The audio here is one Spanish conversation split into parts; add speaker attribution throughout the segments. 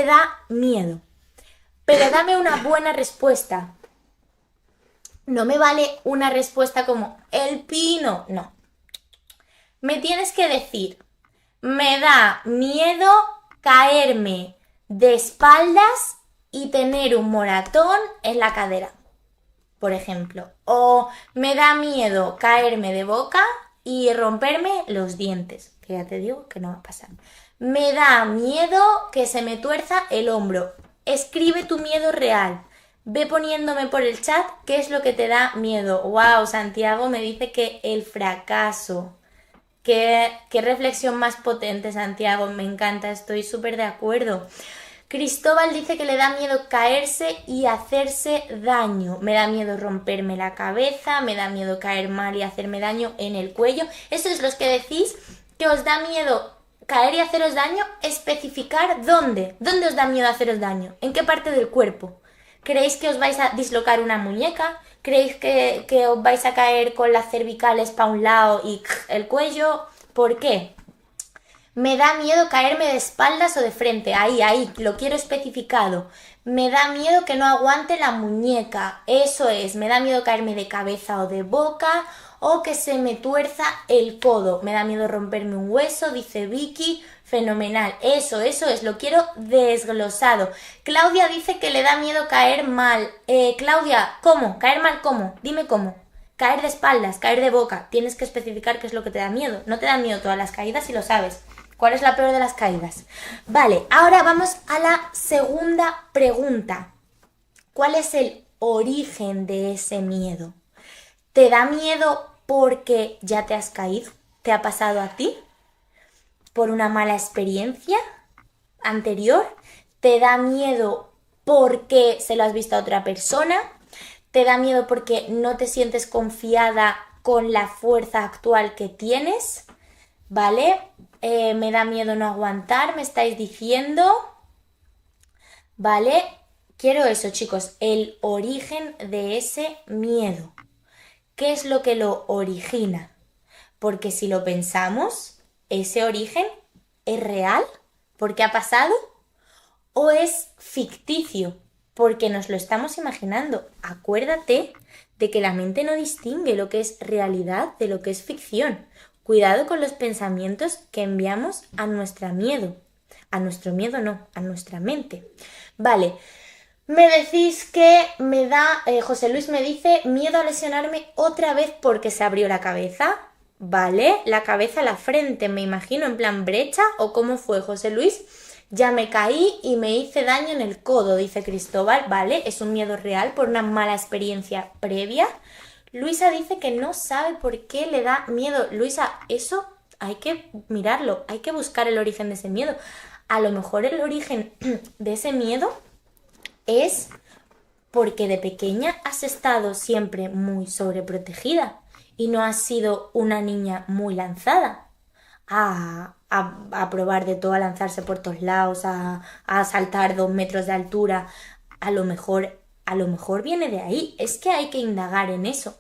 Speaker 1: te da miedo. Pero dame una buena respuesta. No me vale una respuesta como el pino, no. Me tienes que decir, me da miedo caerme de espaldas y tener un moratón en la cadera, por ejemplo. O me da miedo caerme de boca y romperme los dientes, que ya te digo que no va a pasar. Me da miedo que se me tuerza el hombro. Escribe tu miedo real. Ve poniéndome por el chat qué es lo que te da miedo. Wow, Santiago me dice que el fracaso. Qué reflexión más potente, Santiago. Me encanta, estoy súper de acuerdo. Cristóbal dice que le da miedo caerse y hacerse daño. Me da miedo romperme la cabeza, me da miedo caer mal y hacerme daño en el cuello. Eso es los que decís que os da miedo caer y haceros daño, especificar dónde. ¿Dónde os da miedo haceros daño? ¿En qué parte del cuerpo? ¿Creéis que os vais a dislocar una muñeca? ¿Creéis que os vais a caer con las cervicales para un lado y el cuello? ¿Por qué? Me da miedo caerme de espaldas o de frente. Ahí, lo quiero especificado. Me da miedo que no aguante la muñeca. Eso es, me da miedo caerme de cabeza o de boca o que se me tuerza el codo. Me da miedo romperme un hueso, dice Vicky. Fenomenal, eso es, lo quiero desglosado. Claudia dice que le da miedo caer mal. Claudia, ¿cómo? ¿Caer mal cómo? Dime cómo. Caer de espaldas, caer de boca. Tienes que especificar qué es lo que te da miedo. No te dan miedo todas las caídas si lo sabes. ¿Cuál es la peor de las caídas? Vale, ahora vamos a la segunda pregunta. ¿Cuál es el origen de ese miedo? ¿Te da miedo porque ya te has caído? ¿Te ha pasado a ti? ¿Por una mala experiencia anterior? ¿Te da miedo porque se lo has visto a otra persona? ¿Te da miedo porque no te sientes confiada con la fuerza actual que tienes? ¿Vale? Me da miedo no aguantar, me estáis diciendo. ¿Vale? Quiero eso, chicos, el origen de ese miedo. ¿Qué es lo que lo origina? Porque si lo pensamos, ¿ese origen es real? ¿Porque ha pasado? ¿O es ficticio? Porque nos lo estamos imaginando. Acuérdate de que la mente no distingue lo que es realidad de lo que es ficción. Cuidado con los pensamientos que enviamos a nuestro miedo. A nuestro miedo no, a nuestra mente. Vale, me decís que me da, José Luis me dice, miedo a lesionarme otra vez porque se abrió la cabeza. Vale, la cabeza, la frente, me imagino, en plan brecha, ¿o cómo fue, José Luis? Ya me caí y me hice daño en el codo, dice Cristóbal. Vale, es un miedo real por una mala experiencia previa. Luisa dice que no sabe por qué le da miedo. Luisa, eso hay que mirarlo, hay que buscar el origen de ese miedo. A lo mejor el origen de ese miedo es porque de pequeña has estado siempre muy sobreprotegida y no has sido una niña muy lanzada a probar de todo, a lanzarse por todos lados, a saltar 2 metros de altura. A lo mejor viene de ahí. Es que hay que indagar en eso.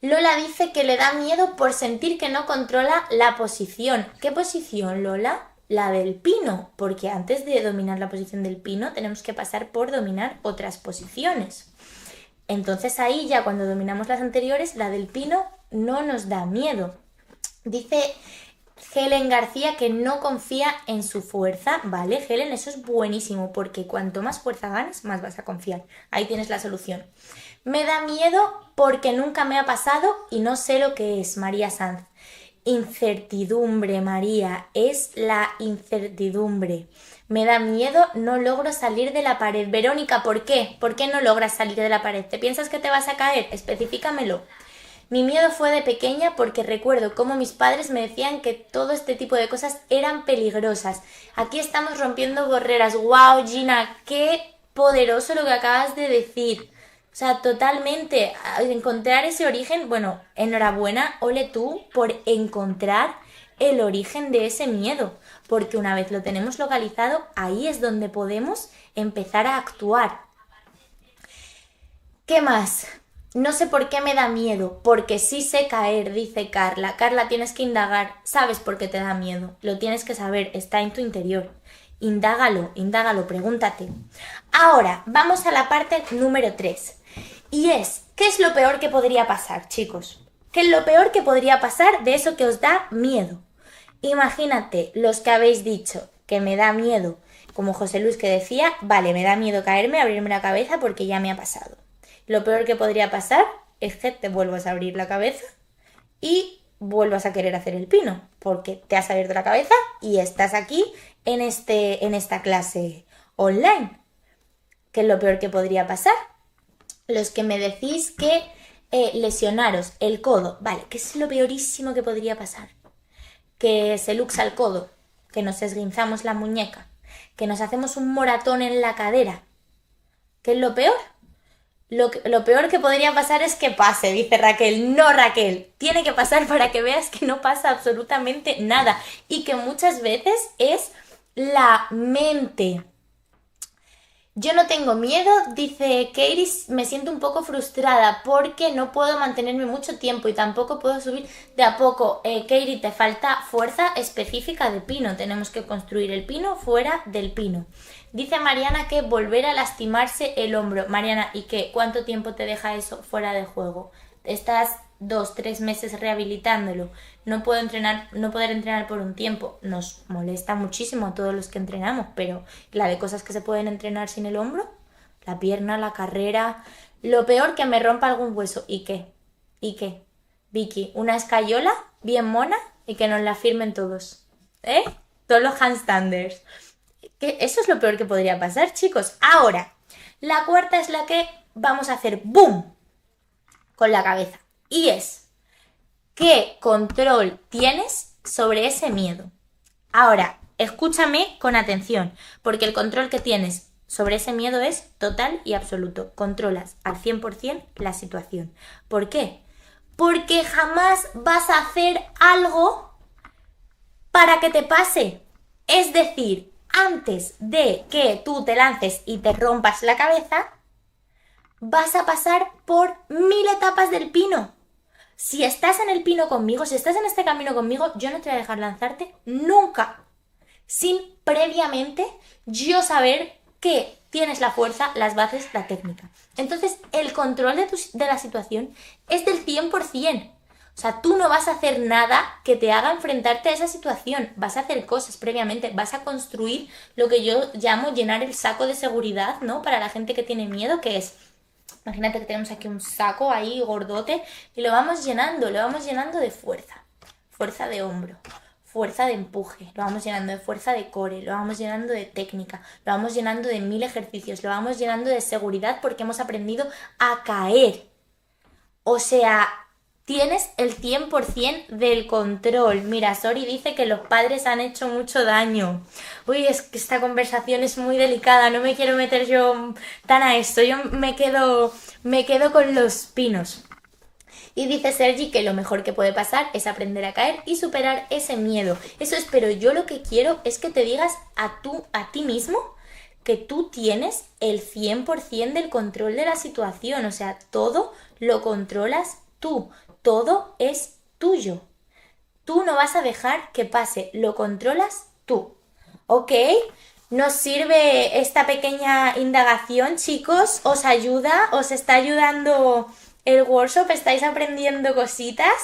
Speaker 1: Lola dice que le da miedo por sentir que no controla la posición. ¿Qué posición, Lola? La del pino, porque antes de dominar la posición del pino tenemos que pasar por dominar otras posiciones. Entonces ahí ya cuando dominamos las anteriores, la del pino no nos da miedo. Dice Helen García que no confía en su fuerza. Vale, Helen, eso es buenísimo porque cuanto más fuerza ganes, más vas a confiar. Ahí tienes la solución. Me da miedo porque nunca me ha pasado y no sé lo que es, María Sanz. Incertidumbre, María, es la incertidumbre. Me da miedo, no logro salir de la pared. Verónica, ¿por qué? ¿Por qué no logras salir de la pared? ¿Te piensas que te vas a caer? Especifícamelo. Mi miedo fue de pequeña porque recuerdo cómo mis padres me decían que todo este tipo de cosas eran peligrosas. Aquí estamos rompiendo barreras. ¡Wow, Gina! ¡Qué poderoso lo que acabas de decir! O sea, totalmente. Encontrar ese origen, bueno, enhorabuena, ole tú por encontrar el origen de ese miedo. Porque una vez lo tenemos localizado, ahí es donde podemos empezar a actuar. ¿Qué más? No sé por qué me da miedo, porque sí sé caer, dice Carla. Carla, tienes que indagar, sabes por qué te da miedo, lo tienes que saber, está en tu interior. Indágalo, pregúntate. Ahora, vamos a la parte número 3. Y es, ¿qué es lo peor que podría pasar, chicos? ¿Qué es lo peor que podría pasar de eso que os da miedo? Imagínate los que habéis dicho que me da miedo, como José Luis que decía, vale, me da miedo caerme, abrirme la cabeza porque ya me ha pasado. Lo peor que podría pasar es que te vuelvas a abrir la cabeza y vuelvas a querer hacer el pino, porque te has abierto la cabeza y estás aquí en esta clase online. ¿Qué es lo peor que podría pasar? Los que me decís que lesionaros el codo, vale, ¿qué es lo peorísimo que podría pasar? Que se luxa el codo, que nos esguinzamos la muñeca, que nos hacemos un moratón en la cadera. ¿Qué es lo peor? Lo peor que podría pasar es que pase, dice Raquel. No, Raquel, tiene que pasar para que veas que no pasa absolutamente nada y que muchas veces es la mente. Yo no tengo miedo, dice Katie, me siento un poco frustrada porque no puedo mantenerme mucho tiempo y tampoco puedo subir de a poco. Katie, te falta fuerza específica de pino, tenemos que construir el pino fuera del pino. Dice Mariana que volver a lastimarse el hombro. Mariana, ¿y qué? ¿Cuánto tiempo te deja eso fuera de juego? Estás 2-3 meses rehabilitándolo. No poder entrenar por un tiempo. Nos molesta muchísimo a todos los que entrenamos, pero la de cosas que se pueden entrenar sin el hombro, la pierna, la carrera. Lo peor, que me rompa algún hueso. ¿Y qué? ¿Y qué? Vicky, una escayola bien mona y que nos la firmen todos. Todos los handstanders. Que eso es lo peor que podría pasar, chicos. Ahora, la cuarta es la que vamos a hacer boom con la cabeza. Y es, ¿qué control tienes sobre ese miedo? Ahora, escúchame con atención, porque el control que tienes sobre ese miedo es total y absoluto. Controlas al 100% la situación. ¿Por qué? Porque jamás vas a hacer algo para que te pase. Es decir, antes de que tú te lances y te rompas la cabeza, vas a pasar por 1000 etapas del pino. Si estás en el pino conmigo, si estás en este camino conmigo, yo no te voy a dejar lanzarte nunca, sin previamente yo saber que tienes la fuerza, las bases, la técnica. Entonces, el control de la situación es del 100%. O sea, tú no vas a hacer nada que te haga enfrentarte a esa situación. Vas a hacer cosas previamente, vas a construir lo que yo llamo llenar el saco de seguridad, ¿no? Para la gente que tiene miedo, que es, imagínate que tenemos aquí un saco ahí gordote y lo vamos llenando de fuerza. Fuerza de hombro, fuerza de empuje, lo vamos llenando de fuerza de core, lo vamos llenando de técnica, lo vamos llenando de 1000 ejercicios, lo vamos llenando de seguridad porque hemos aprendido a caer. O sea, tienes el 100% del control. Mira, Sori dice que los padres han hecho mucho daño. Uy, es que esta conversación es muy delicada, no me quiero meter yo tan a esto. Yo me quedo con los pinos. Y dice Sergi que lo mejor que puede pasar es aprender a caer y superar ese miedo. Eso es, pero yo lo que quiero es que te digas a ti mismo que tú tienes el 100% del control de la situación. O sea, todo lo controlas tú. Todo es tuyo. Tú no vas a dejar que pase, lo controlas tú. ¿Ok? ¿Nos sirve esta pequeña indagación, chicos? ¿Os ayuda? ¿Os está ayudando el workshop? ¿Estáis aprendiendo cositas?